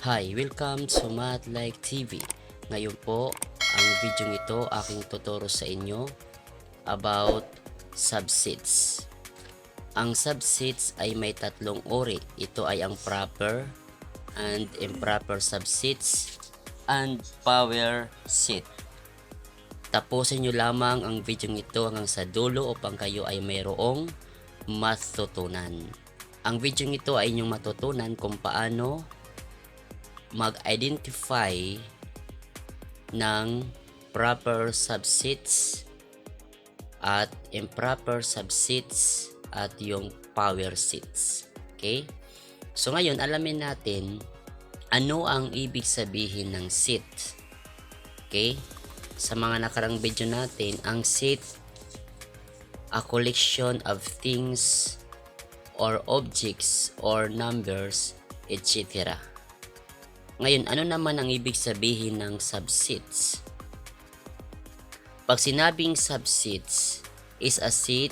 Hi, welcome to Math Like TV. Ngayon po, ang video ito aking tuturo sa inyo about subsets. Ang subsets ay may tatlong uri. Ito ay ang proper and improper subsets and power set. Tapusin nyo lamang ang video ito hanggang sa dulo upang kayo ay mayroong matutunan. Ang video ito ay inyong matutunan kung paano mag-identify ng proper subsets at improper subsets at yung power sets. Okay? So ngayon, alamin natin ano ang ibig sabihin ng set. Okay? Sa mga nakarang video natin, ang set, a collection of things or objects or numbers, etc. Ngayon, ano naman ang ibig sabihin ng subsets? Pag sinabing subsets is a set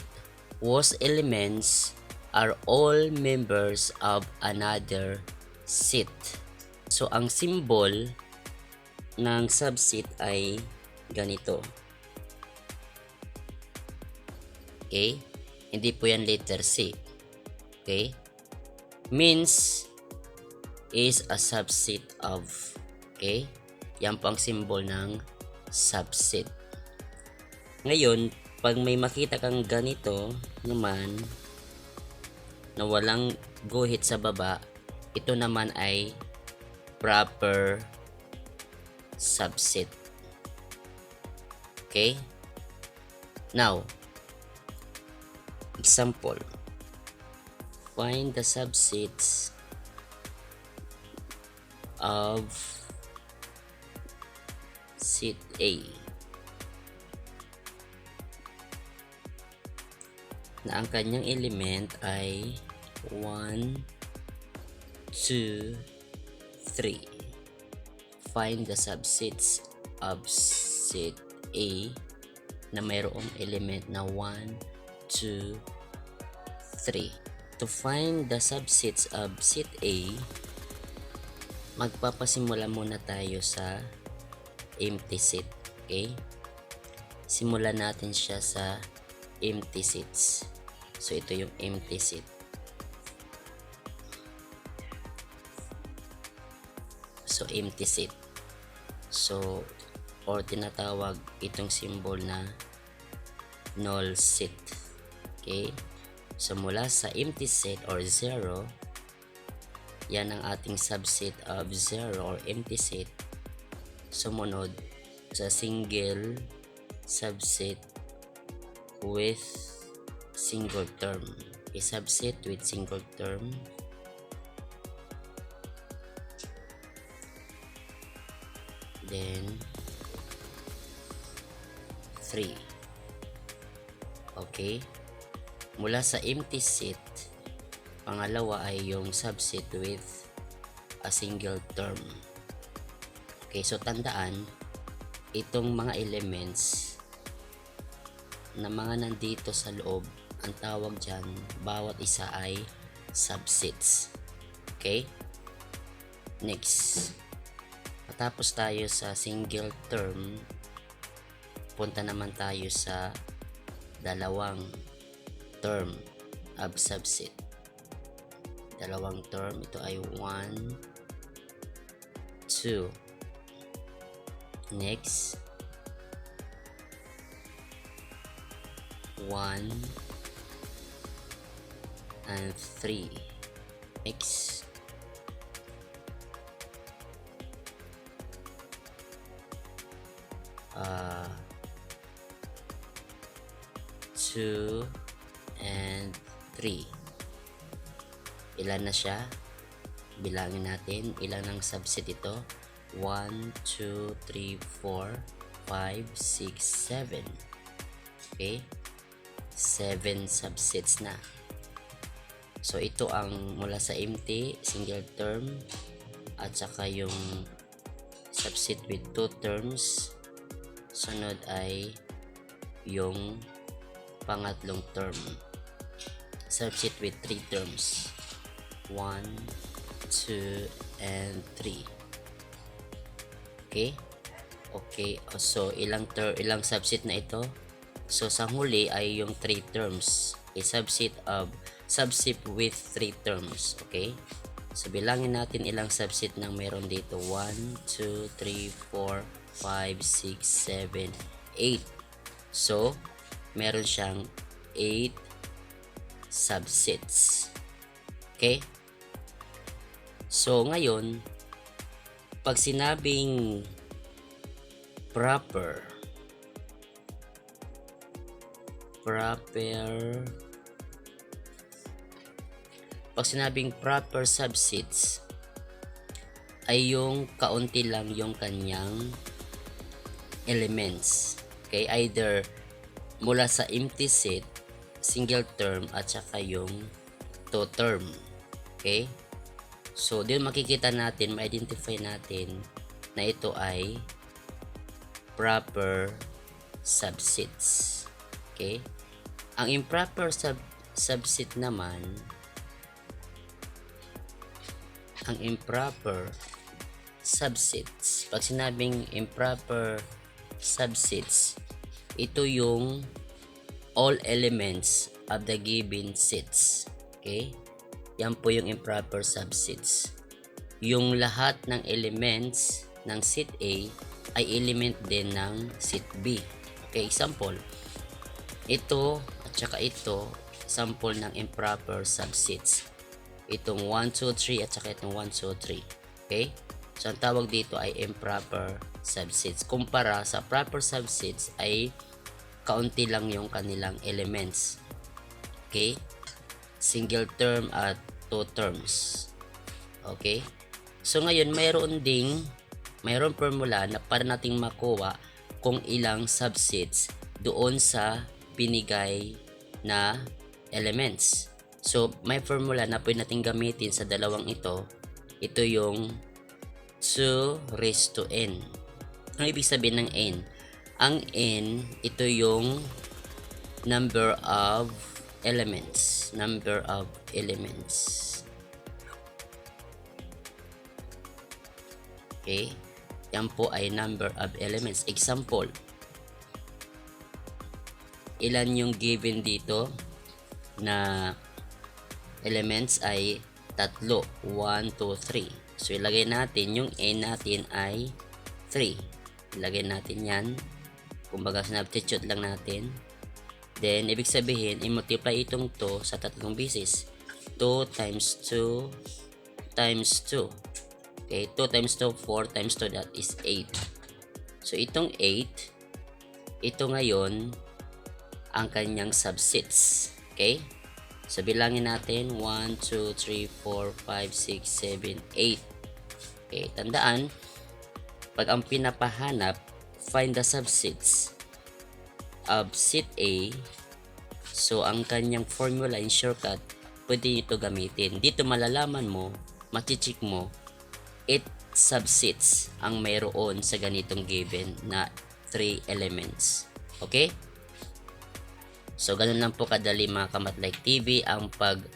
whose elements are all members of another set. So, ang symbol ng subset ay ganito. Okay? Hindi po yan letter C. Okay? Means is a subset of. Okay? Yan po ang symbol ng subset. Ngayon, pag may makita kang ganito naman na walang guhit sa baba, ito naman ay proper subset. Okay? Now, example. Find the subsets of set A na ang kanyang element ay 1, 2, 3. Find the subsets of set A na mayroong element na 1, 2, 3. To find the subsets of set A, magpapasimula muna tayo sa empty set. Okay? Simulan natin siya sa empty sets. So, ito yung empty set. So, empty set. So, or tinatawag itong symbol na null set. Okay? So, mula sa empty set or 0, yan ang ating subset of 0 or empty set. Sumunod sa single subset with single term. A subset with single term. Then 3. Okay? Mula sa empty set, pangalawa ay yung subset with a single term. Okay, so tandaan, itong mga elements na mga nandito sa loob, ang tawag dyan, bawat isa ay subsets. Okay? Next. Matapos tayo sa single term, punta naman tayo sa dalawang term of subset. Dalawang term, ito ay 1, 2. Next, 1 and 3. Next, 2 and 3. Ilan na siya? Bilangin natin ilan ang subset ito. 1, 2, 3, 4, 5, 6, 7. Okay? 7 subsets na. So, ito ang mula sa empty, single term, at saka yung subset with 2 terms. Sunod ay yung pangatlong term. Subset with 3 terms. 1, 2, and 3. Okay? Okay, so ilang subset na ito? So sa huli ay yung 3 terms. A subset with 3 terms. Okay? So bilangin natin ilang subset nang meron dito. 1, 2, 3, 4, 5, 6, 7, 8. So meron siyang 8 subsets. Okay? So ngayon, pag sinabing proper subsets ay yung kaunti lang yung kanyang elements. Okay, either mula sa empty set, single term, at saka yung two term. Okay, so din makikita natin, ma-identify natin na ito ay proper subsets. Okay, ang improper subset naman, ang improper subsets, pag sinabing improper subsets, ito yung all elements of the given sets. Okay, yan po yung improper subsets. Yung lahat ng elements ng set A ay element din ng set B. Okay, example, ito at saka ito, sample ng improper subsets. Itong 1, 2, 3 at saka itong 1, 2, 3. Okay, so ang tawag dito ay improper subsets. Kumpara sa proper subsets ay kaunti lang yung kanilang elements. Okay, single term at two terms. Okay, so ngayon mayroon formula na para nating makuha kung ilang subsets doon sa binigay na elements. So may formula na pwede natin gamitin sa dalawang ito. Ito yung 2 raised to n. Ano ibig sabihin ng n? Ang n, ito yung number of elements. Okay, yan po ay number of elements. Example, ilan yung given dito na elements ay 3, 1, 2, 3. So ilagay natin yung n natin ay 3. Ilagay natin yan, kumbaga substitute lang natin. Then ibig sabihin, i-multiply itong 2 sa tatlong beses. 2 times 2 times 2. Okay, 2 times 2, 4 times 2, that is 8. So itong 8, ito ngayon ang kanyang subsets. Okay, so bilangin natin 1, 2, 3, 4, 5, 6, 7, 8. Okay, tandaan, pag ang pinapahanap, find the subsets of set A, so ang kanyang formula in shortcut, pwede ito gamitin. Dito malalaman mo, matichik mo, 8 subsets ang mayroon sa ganitong given na 3 elements. Okay? So ganun lang po kadali mga Kamatlike TV ang paghanap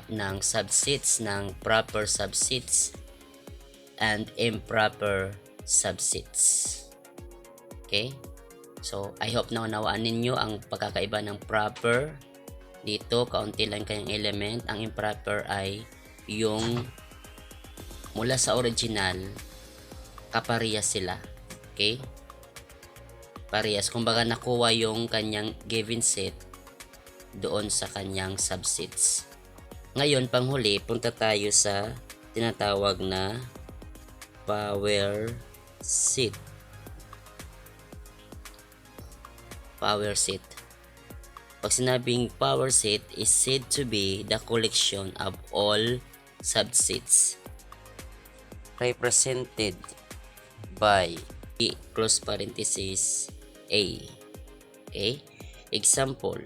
ng subsets, ng proper subsets and improper subsets. Okay? So I hope na unawaan ninyo ang pagkakaiba ng proper. Dito kaunti lang kanyang element. Ang improper ay yung mula sa original, kaparehas sila. Okay? Parehas. Kumbaga nakuha yung kanyang given set doon sa kanyang subsets. Ngayon, panghuli, punta tayo sa tinatawag na power set. Power set. Pag sinabing power set is said to be the collection of all subsets represented by close parenthesis A. Okay? Example,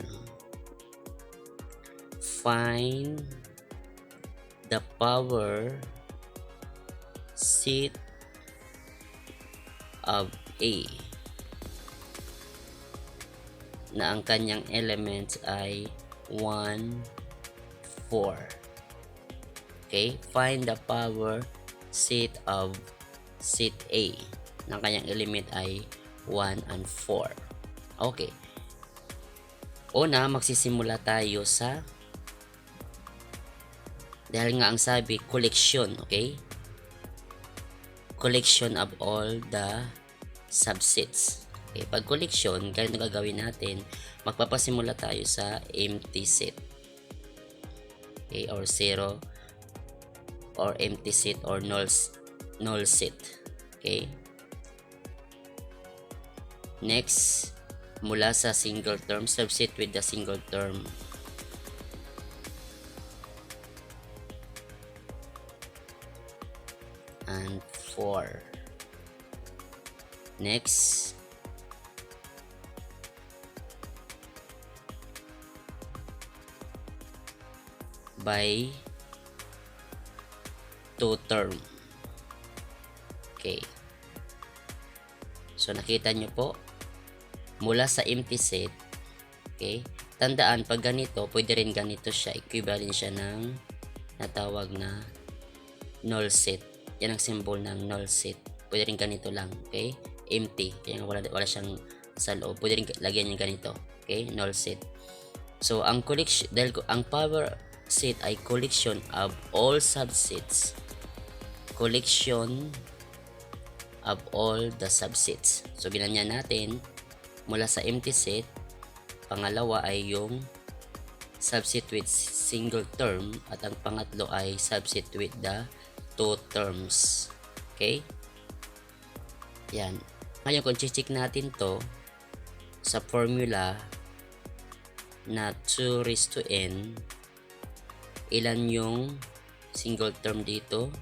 find the power set of A na ang kanyang elements ay 1, 4. Okay? Find the power set of set A ng kanyang element ay 1 and 4. Okay. Una, magsisimula tayo sa, dahil nga ang sabi, collection. Okay? Collection of all the subsets. Okay, pag collection, ganito gagawin natin, magpapasimula tayo sa empty set. Okay, or 0 or empty set or null set. Okay. Next, mula sa single term, subset with the single term. And 4. Next, by 2 term. Okay. So nakita nyo po, mula sa empty set, okay, tandaan pag ganito, pwede rin ganito siya, equivalent siya ng natawag na null set. Yan ang symbol ng null set. Pwede rin ganito lang, okay, empty, kaya wala siyang sa loob. Pwede rin lagyan niya ganito, okay, null set. So ang collection, dahil ang power set ay collection of all subsets, collection of all the subsets. So ginanyan natin mula sa empty set, pangalawa ay yung subset with single term, at ang pangatlo ay subset with the 2 terms. Okay? Yan. Ngayon kung check natin to sa formula na 2 raised to n, ilan yung single term dito,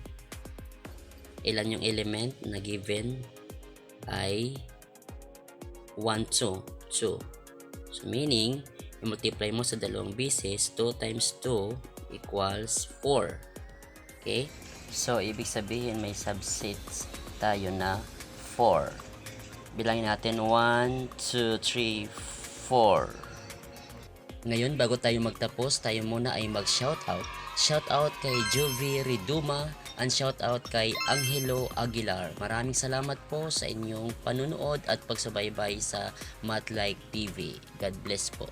ilan yung element na given ay 1, 2. So meaning, i-multiply mo sa dalawang beses, 2 times 2 equals 4. Okay? So ibig sabihin may subsets tayo na 4. Bilangin natin 1, 2, 3, 4. Ngayon, bago tayo magtapos, tayo muna ay mag-shoutout. Shoutout kay Jovi Riduma and shoutout kay Angelo Aguilar. Maraming salamat po sa inyong panunood at pagsubaybay sa Math Like TV. God bless po.